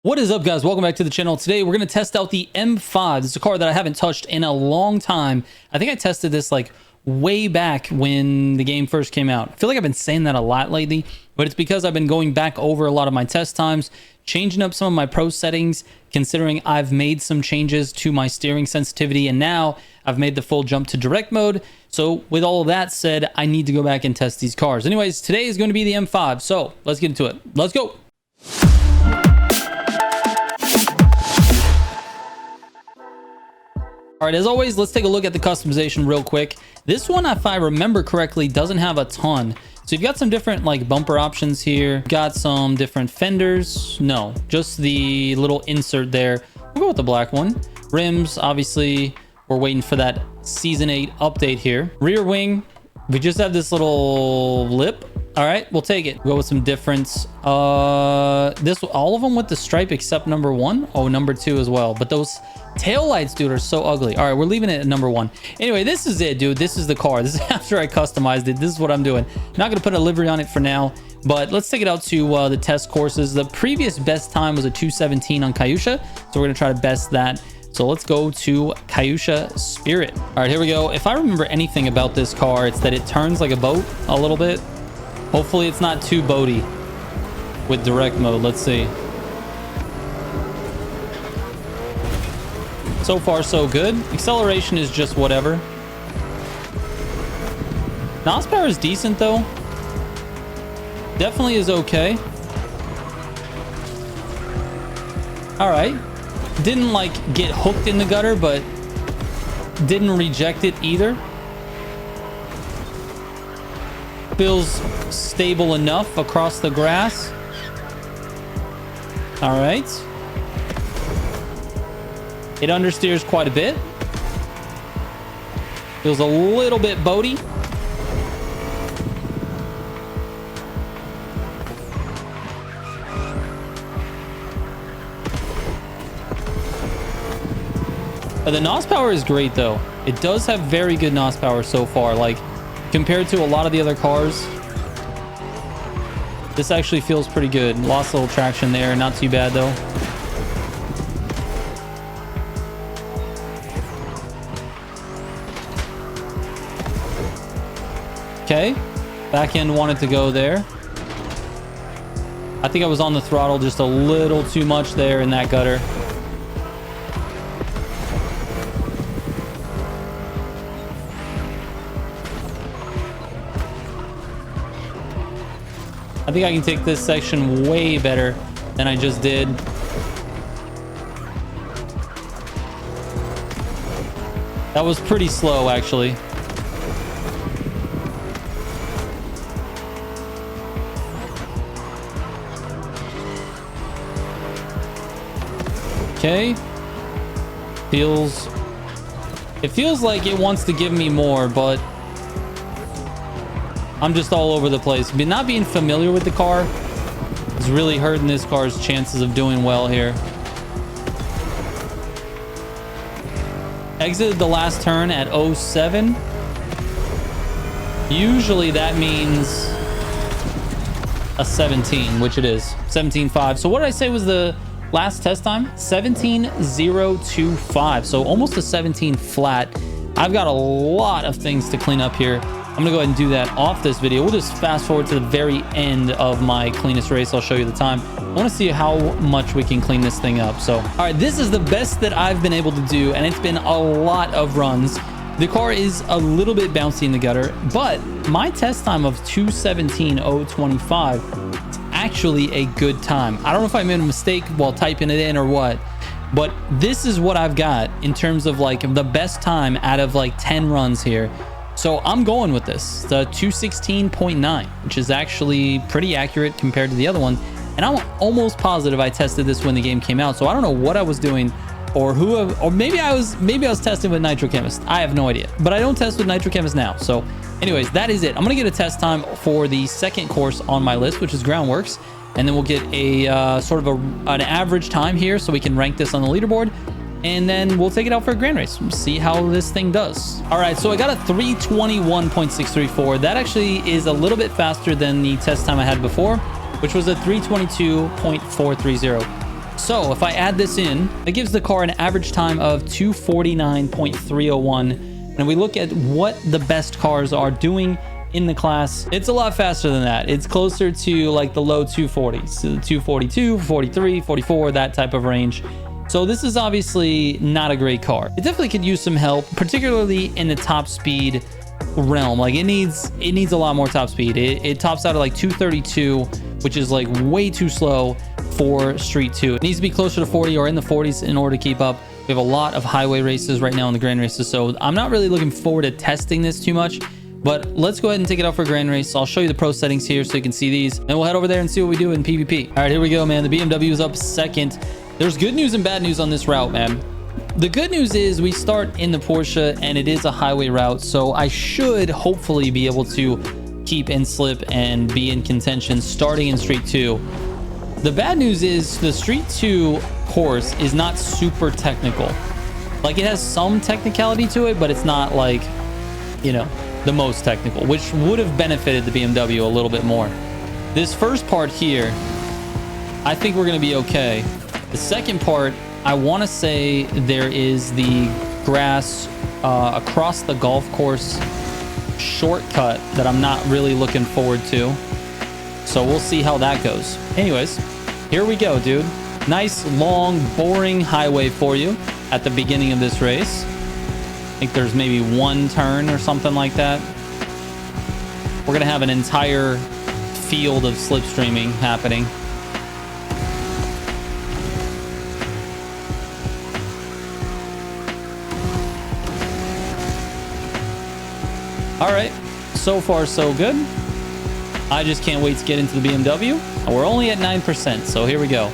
What is up, guys? Welcome back to the channel. Today we're going to test out the M5. This is a car that I haven't touched in a long time. I think I tested this like way back when the game first came out. I feel like I've been saying that a lot lately, but it's because I've been going back over a lot of my test times, changing up some of my pro settings, considering I've made some changes to my steering sensitivity, and now I've made the full jump to direct mode. So with all of that said, I need to go back and test these cars. Anyways, today is going to be the M5. So let's get into it. Let's go. All right, as always, let's take a look at the customization real quick. This one, if I remember correctly, doesn't have a ton. So you've got some different like bumper options here. Got some different fenders. No, just the little insert there. We'll go with the black one. Rims, obviously, we're waiting for that Season 8 update here. Rear wing, we just have this little lip. All right, we'll take it. Go with some difference. All of them with the stripe except number 1. Oh, number 2 as well. But those tail lights, dude, are so ugly. All right, we're leaving it at number 1. Anyway, this is it, dude. This is the car. This is after I customized it. This is what I'm doing. Not gonna put a livery on it for now, but let's take it out to the test courses. The previous best time was a 2:17 on Kayusha, so we're gonna try to best that. So let's go to Kayusha Spirit. All right, here we go. If I remember anything about this car, it's that it turns like a boat a little bit. Hopefully it's not too boaty with direct mode. Let's see. So far, so good. Acceleration is just whatever. NOS power is decent, though. Definitely is okay. All right. Didn't, like, get hooked in the gutter, but didn't reject it either. Feels stable enough across the grass. All right. It understeers quite a bit. Feels a little bit boaty. The NOS power is great, though. It does have very good NOS power so far. Like, compared to a lot of the other cars, this actually feels pretty good. Lost a little traction there. Not too bad, though. Okay, back end wanted to go there. I think I was on the throttle just a little too much there in that gutter. I think I can take this section way better than I just did. That was pretty slow, actually. Okay. It feels like it wants to give me more, but I'm just all over the place. But not being familiar with the car is really hurting this car's chances of doing well here. Exited the last turn at 07. Usually that means a 17, which it is. 17.5. So what did I say was the last test time? 17.025. So almost a 17 flat. I've got a lot of things to clean up here. I'm gonna go ahead and do that off this video. We'll just fast forward to the very end of my cleanest race. I'll show you the time. I want to see how much we can clean this thing up. So, all right, this is the best that I've been able to do, and it's been a lot of runs. The car is a little bit bouncy in the gutter, but my test time of 2:17.025 is actually a good time. I don't know if I made a mistake while typing it in or what, but this is what I've got in terms of like the best time out of like 10 runs here. So I'm going with this, the 2:16.9, which is actually pretty accurate compared to the other one. And I'm almost positive I tested this when the game came out. So I don't know what I was doing, or maybe I was testing with Nitro Chemist. I have no idea, but I don't test with Nitro Chemist now. So anyways, that is it. I'm gonna get a test time for the second course on my list, which is Groundworks, and then we'll get a sort of an average time here so we can rank this on the leaderboard. and then we'll take it out for a grand race, see how this thing does. All right, so I got a 321.634. That actually is a little bit faster than the test time I had before, which was a 322.430. So if I add this in, it gives the car an average time of 249.301. And we look at what the best cars are doing in the class, it's a lot faster than that. It's closer to like the low 240s, so 242, 43, 44, that type of range. So this is obviously not a great car. It definitely could use some help, particularly in the top speed realm. Like it needs a lot more top speed. It tops out at like 232, which is like way too slow for Street 2. It needs to be closer to 40 or in the 40s in order to keep up. We have a lot of highway races right now in the grand races, so I'm not really looking forward to testing this too much. But let's go ahead and take it out for a grand race. I'll show you the pro settings here so you can see these. And we'll head over there and see what we do in PvP. All right, here we go, man. The BMW is up second. There's good news and bad news on this route, man. The good news is we start in the Porsche and it is a highway route. So I should hopefully be able to keep in slip and be in contention starting in Street 2. The bad news is the Street 2 course is not super technical. Like it has some technicality to it, but it's not like, you know, the most technical, which would have benefited the BMW a little bit more. This first part here, I think we're going to be okay. The second part, I want to say there is the grass across the golf course shortcut that I'm not really looking forward to. So we'll see how that goes. Anyways, here we go, dude. Nice, long, boring highway for you at the beginning of this race. I think there's maybe one turn or something like that. We're going to have an entire field of slipstreaming happening. All right, so far so good. I just can't wait to get into the BMW. We're only at 9%, so here we go.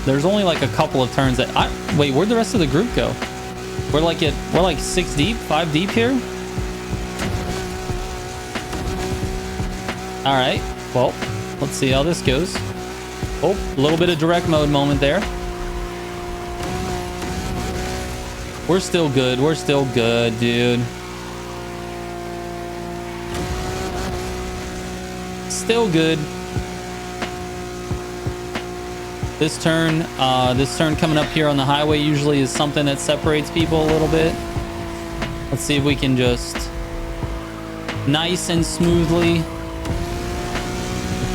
There's only like a couple of turns that wait, where'd the rest of the group go? We're like 6 deep, 5 deep here. All right, well, let's see how this goes. Oh, a little bit of direct mode moment there. We're still good. We're still good, dude. Still good. This turn coming up here on the highway usually is something that separates people a little bit. Let's see if we can just nice and smoothly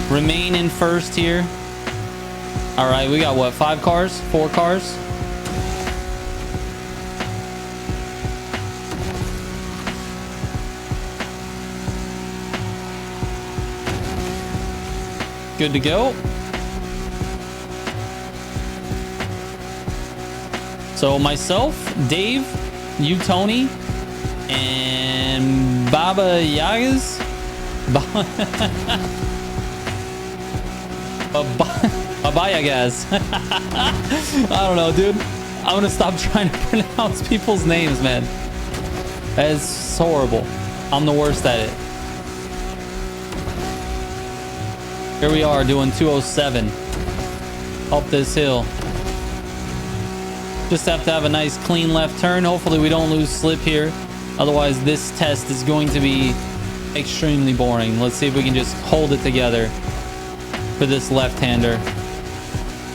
remain in first here. All right, we got what, 5 cars, 4 cars? Good to go. So myself, Dave, you, Tony, and Baba Yagas. Baba Yagas. I don't know, dude. I'm gonna stop trying to pronounce people's names, man. That is horrible. I'm the worst at it. Here we are doing 207 up this hill. Just have to have a nice clean left turn. Hopefully we don't lose slip here. Otherwise this test is going to be extremely boring. Let's see if we can just hold it together for this left-hander.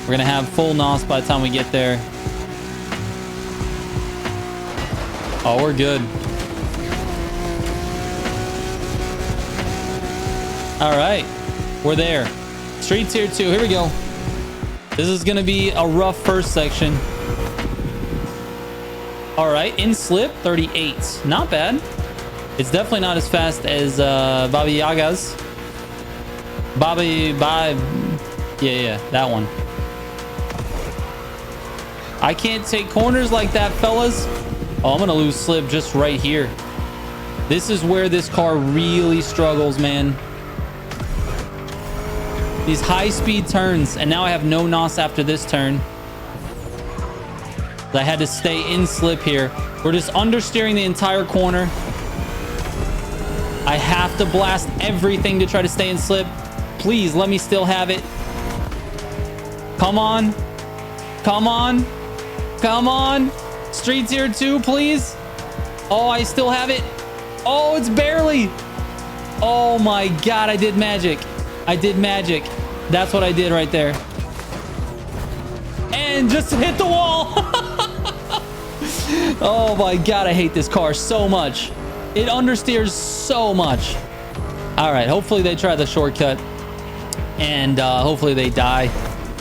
We're gonna have full NOS by the time we get there. Oh, we're good. All right, we're there. Streets here too. Here we go. This is gonna be a rough first section. All right, in slip 38, not bad. It's definitely not as fast as Baba Yaga's. Yeah, that one. I can't take corners like that, fellas. Oh, I'm gonna lose slip just right here. This is where this car really struggles, man. These high-speed turns, and now I have no NOS after this turn. I had to stay in slip here. We're just understeering the entire corner. I have to blast everything to try to stay in slip. Please let me still have it. Come on. Come on. Come on. Streets here too, please. Oh, I still have it. Oh, it's barely. Oh my God, I did magic. I did magic. That's what I did right there. and just hit the wall. Oh my God, I hate this car so much. It understeers so much. All right, hopefully they try the shortcut, and hopefully they die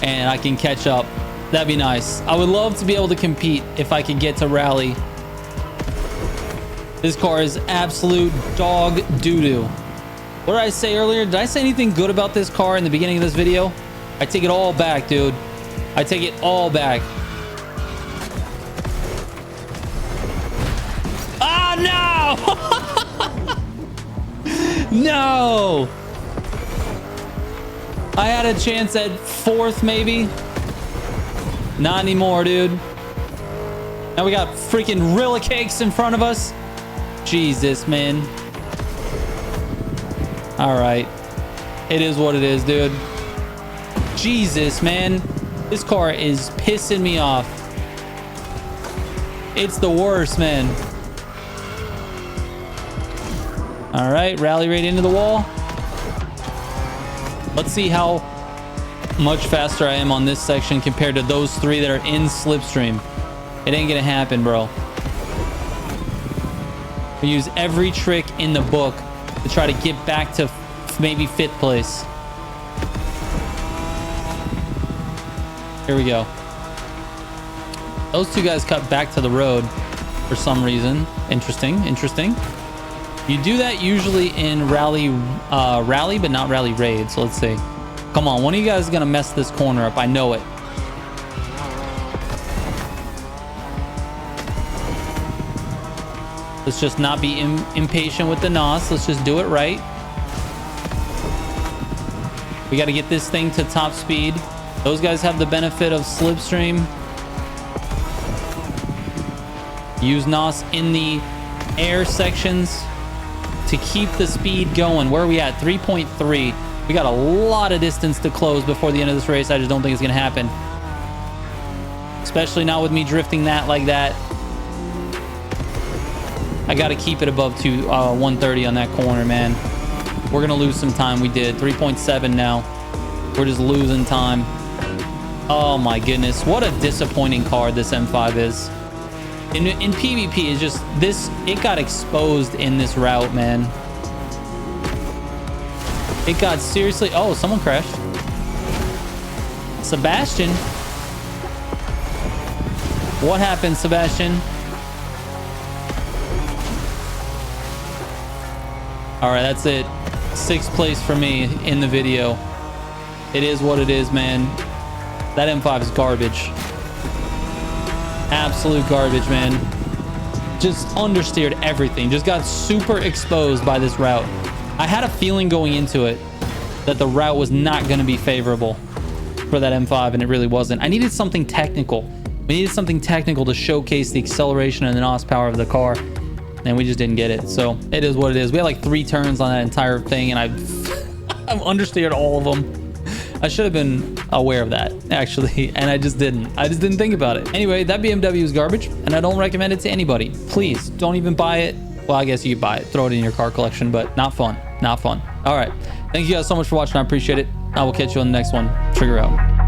and I can catch up. That'd be nice. I would love to be able to compete if I could get to rally. This car is absolute dog doo-doo. What did I say earlier? Did I say anything good about this car in the beginning of this video? I take it all back, dude. I take it all back. Ah, no! No! I had a chance at 4th, maybe. Not anymore, dude. Now we got freaking Rilla cakes in front of us. Jesus, man. All right. It is what it is, dude. Jesus, man. This car is pissing me off. It's the worst, man. All right, rally right into the wall. Let's see how much faster I am on this section compared to those 3 that are in slipstream. It ain't gonna happen, bro. We use every trick in the book to try to get back to maybe 5th place. Here we go. Those 2 guys cut back to the road for some reason. Interesting, interesting. You do that usually in rally, but not rally raid. So let's see. Come on, one of you guys is gonna mess this corner up. I know it. Let's just not be impatient with the NOS. Let's just do it right. We got to get this thing to top speed. Those guys have the benefit of slipstream. Use NOS in the air sections to keep the speed going. Where are we at? 3.3. We got a lot of distance to close before the end of this race. I just don't think it's going to happen. Especially not with me drifting that like that. I got to keep it above 130 on that corner, man. We're going to lose some time. We did 3.7 now. We're just losing time. Oh my goodness. What a disappointing car this M5 is. In PvP, it's just this, it got exposed in this route, man. It got seriously, oh, someone crashed. Sebastian. What happened, Sebastian? All right, that's it. 6th place for me in the video. It is what it is, man. That M5 is garbage. Absolute garbage, man. Just understeered everything. Just got super exposed by this route. I had a feeling going into it that the route was not going to be favorable for that M5, and it really wasn't. I needed something technical. We needed something technical to showcase the acceleration and the NOS power of the car, and we just didn't get it. So it is what it is. We had like 3 turns on that entire thing, and I've understeered all of them. I should have been aware of that, actually, and I just didn't. I just didn't think about it. Anyway, that BMW is garbage, and I don't recommend it to anybody. Please, don't even buy it. Well, I guess you could buy it. Throw it in your car collection, but not fun. Not fun. All right. Thank you guys so much for watching. I appreciate it. I will catch you on the next one. Trigger out.